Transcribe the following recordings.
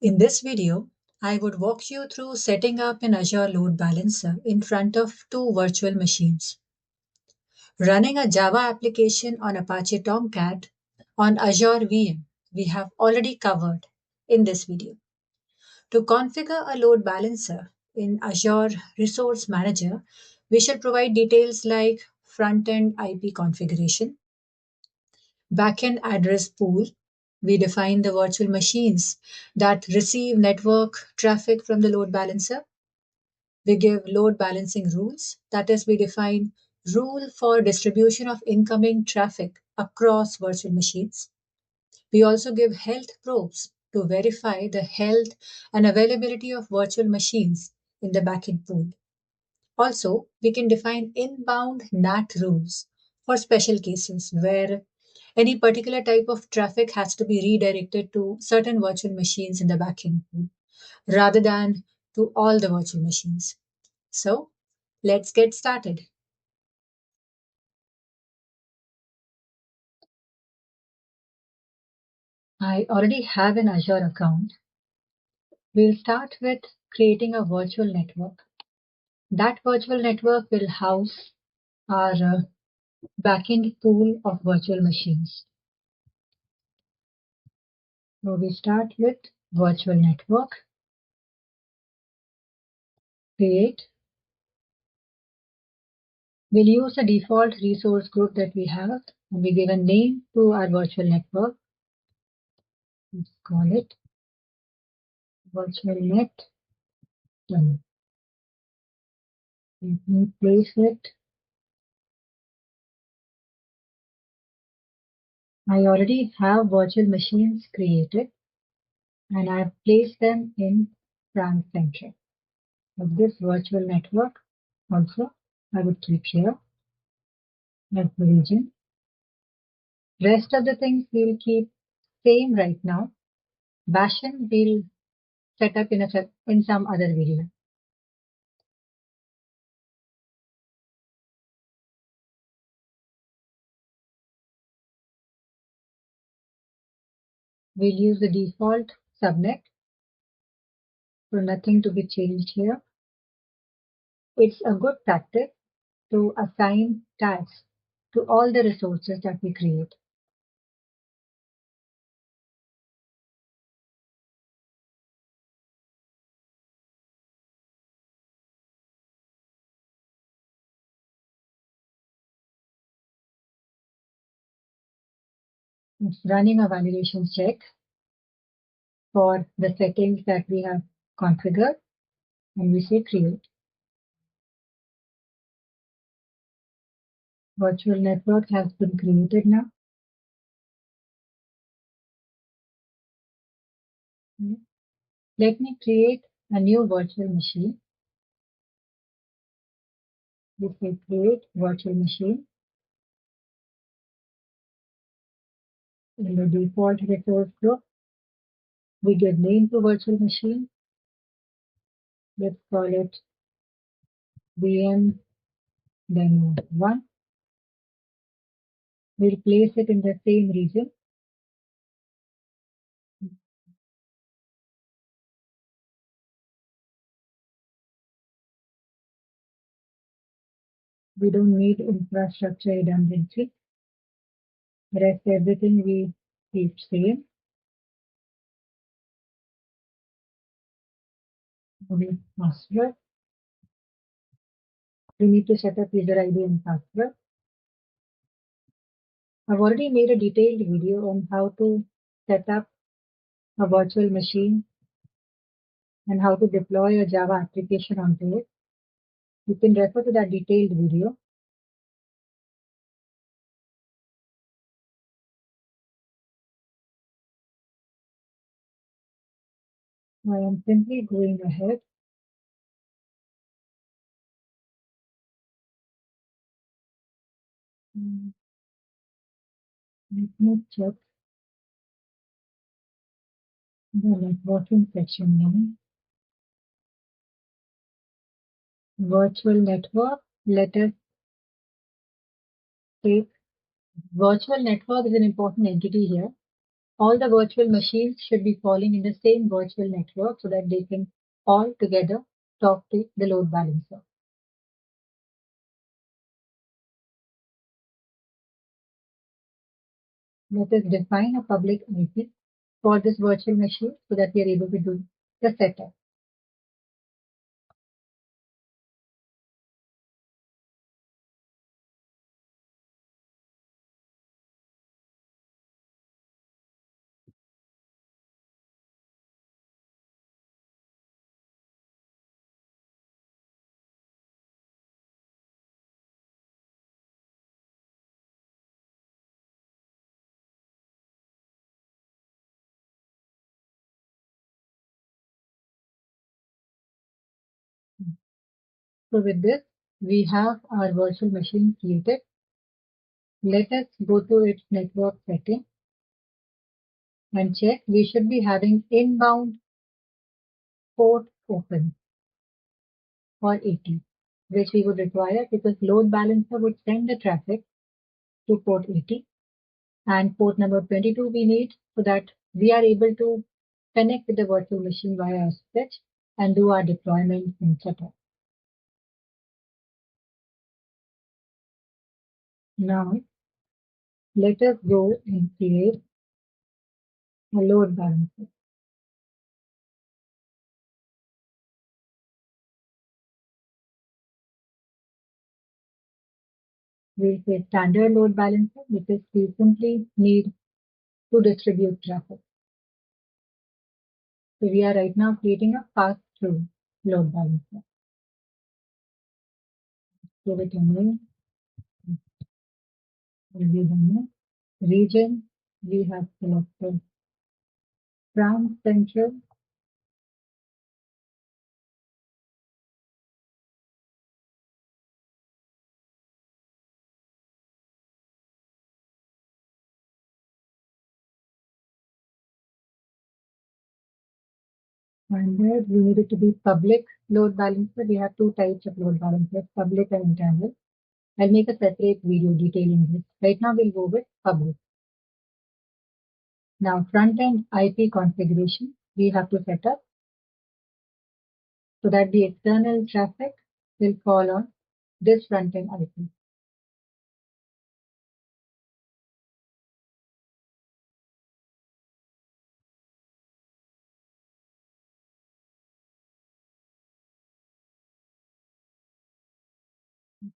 In this video, I would walk you through setting up an Azure Load Balancer in front of two virtual machines. Running a Java application on Apache Tomcat on Azure VM, we have already covered in this video. To configure a load balancer in Azure Resource Manager, we should provide details like front-end IP configuration, backend address pool. We define the virtual machines that receive network traffic from the load balancer. We give load balancing rules. That is, we define rule for distribution of incoming traffic across virtual machines. We also give health probes to verify the health and availability of virtual machines in the backend pool. Also, we can define inbound NAT rules for special cases where any particular type of traffic has to be redirected to certain virtual machines in the backend pool rather than to all the virtual machines. So let's get started. I already have an Azure account. We'll start with creating a virtual network. That virtual network will house our backend pool of virtual machines. So we start with virtual network, create. We'll use the default resource group that we have, and we give a name to our virtual network. Let's call it virtual net demo. Let me place it. I already have virtual machines created, and I've placed them in France Central. Of this virtual network also, I would keep here as the region. Rest of the things we'll keep same right now. Bashan we'll set up in some other video. We'll use the default subnet, so nothing to be changed here. It's a good practice to assign tags to all the resources that we create. It's running a validation check for the settings that we have configured, and we say create. Virtual network has been created now. Let me create a new virtual machine. We say create virtual machine. In the default resource group, we give name to virtual machine. Let's call it VM demo 1. We'll place it in the same region. We don't need infrastructure redundancy. The rest everything we keep same. Password. We need to set up user ID and password. I've already made a detailed video on how to set up a virtual machine and how to deploy a Java application onto it. You can refer to that detailed video. I am simply going ahead. Let me check the networking section now. Virtual network. Let us take virtual network is an important entity here. All the virtual machines should be falling in the same virtual network so that they can all together talk to the load balancer. Let us define a public IP for this virtual machine so that we are able to do the setup. So with this, we have our virtual machine created. Let us go to its network setting and check. We should be having inbound port open for 80, which we would require because load balancer would send the traffic to port 80 and port number 22 we need so that we are able to connect with the virtual machine via a switch and do our deployment and setup. Now, let us go and create a load balancer. We'll say standard load balancer because we simply need to distribute traffic. So we are right now creating a pass-through load balancer. Give it a name. Will be the name. Region, we have selected France Central. And there we need it to be public load balancer. We have two types of load balancers, public and internal. I'll make a separate video detailing this. Right now we'll go with public. Now front-end IP configuration we have to set up so that the external traffic will fall on this front-end IP.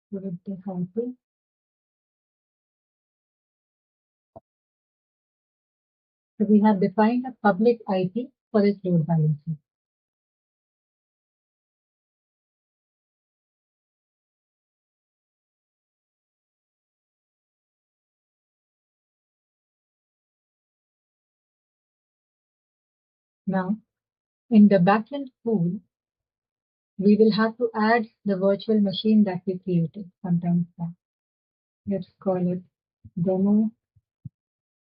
So with this IP, so we have defined a public IP for this load balancer. Now, in the backend pool, we will have to add the virtual machine that we created sometimes back. Let's call it demo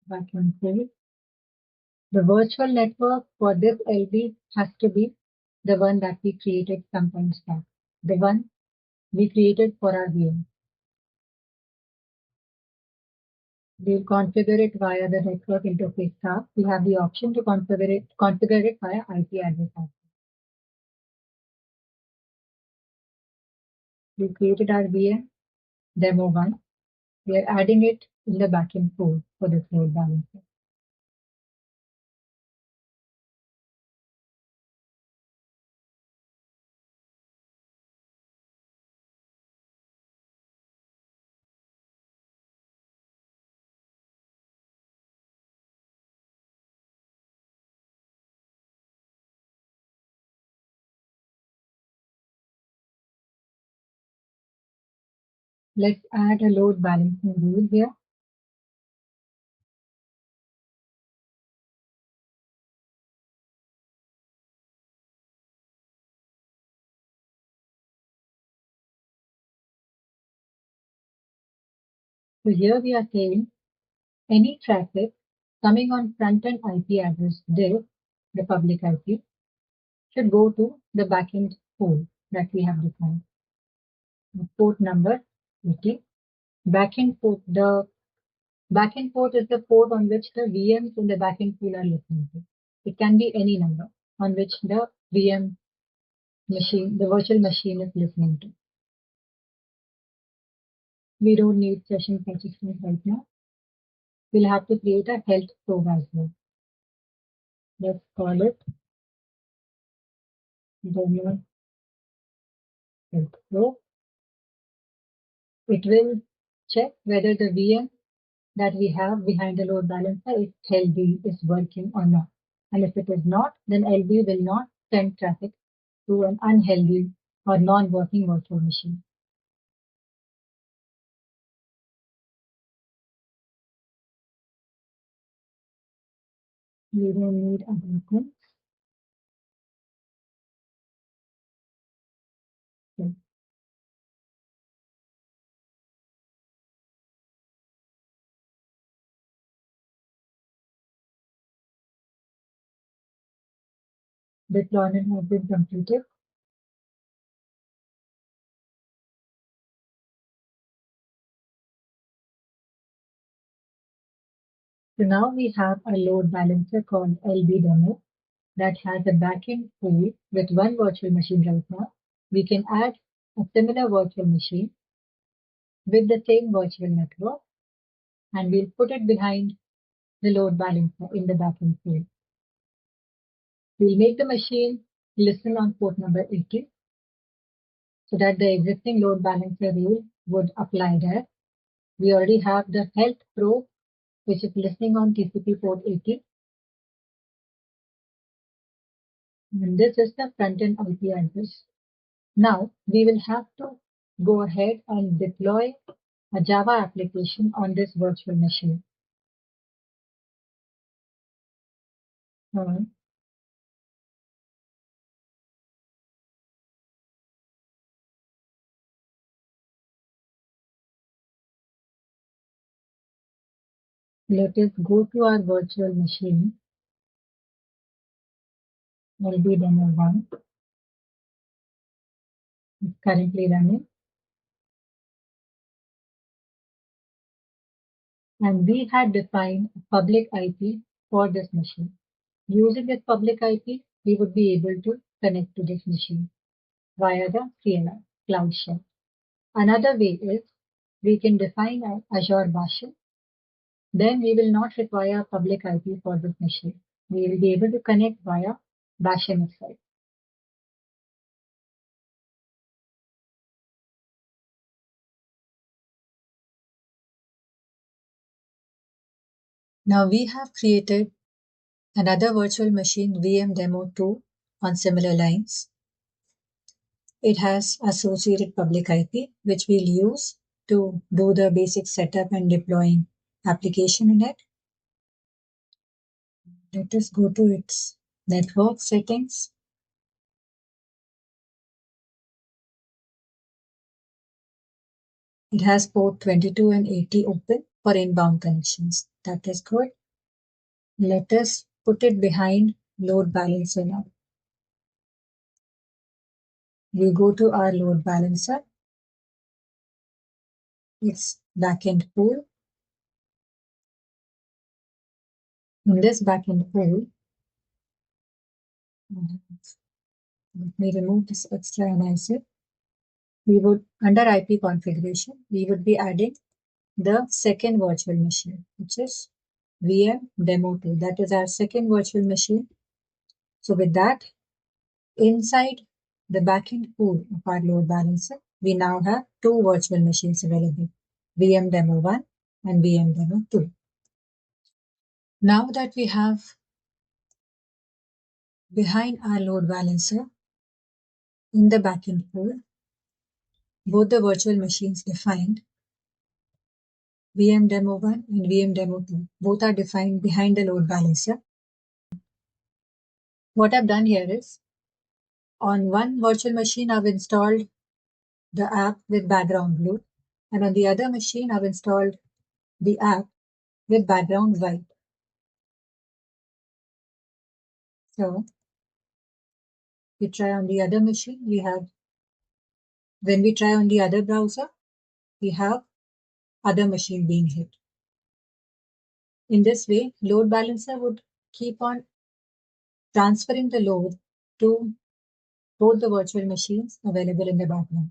backend pool. The virtual network for this LB has to be the one that we created sometimes back, the one we created for our VM. We'll configure it via the network interface tab. We have the option to configure it via IP address. We created our VM demo one. We are adding it in the backend pool for this load balancer. Let's add a load balancing rule here. So here we are saying any traffic coming on front-end IP address div, the public IP, should go to the backend pool that we have defined. The port number 80. Backend port, the Backend port is the port on which the VMs in the backend pool are listening to. It can be any number on which the VM machine, the virtual machine is listening to. We don't need session participants right now. We'll have to create a health probe as well. Let's call it demo health probe. It will check whether the VM that we have behind the load balancer is healthy, is working or not. And if it is not, then LB will not send traffic to an unhealthy or non-working virtual machine. We don't need a button. So deployment has been completed. So now we have a load balancer called LB demo that has a backend pool with one virtual machine right now. We can add a similar virtual machine with the same virtual network, and we'll put it behind the load balancer in the backend pool. We'll make the machine listen on port number 80 so that the existing load balancer rule would apply there. We already have the health probe, which is listening on TCP port 80. And this is the front-end IP address. Now we will have to go ahead and deploy a Java application on this virtual machine. Uh, Let us go to our virtual machine, LB demo 1. It's currently running. And we had defined a public IP for this machine. Using this public IP, we would be able to connect to this machine via the CLI, Cloud Shell. Another way is we can define an Azure Bastion. Then we will not require a public IP for this machine. We will be able to connect via Bastion itself. Now we have created another virtual machine VM demo 2 on similar lines. It has associated public IP, which we'll use to do the basic setup and deploying application in it. Let us go to its network settings. It has port 22 and 80 open for inbound connections. That is good. Let us put it behind load balancer now. We go to our load balancer. Its backend pool. In this backend pool, let me remove this extra analysis. We would, under IP configuration, we would be adding the second virtual machine, which is VM demo 2. That is our second virtual machine. So with that, inside the backend pool of our load balancer, we now have two virtual machines available, VM demo 1 and VM demo 2. Now that we have behind our load balancer in the backend pool, both the virtual machines defined, VM demo 1 and VM demo 2, both are defined behind the load balancer. What I've done here is, on one virtual machine, I've installed the app with background blue, and on the other machine, I've installed the app with background white. So we try on the other machine, when we try on the other browser, we have other machine being hit. In this way, load balancer would keep on transferring the load to both the virtual machines available in the background.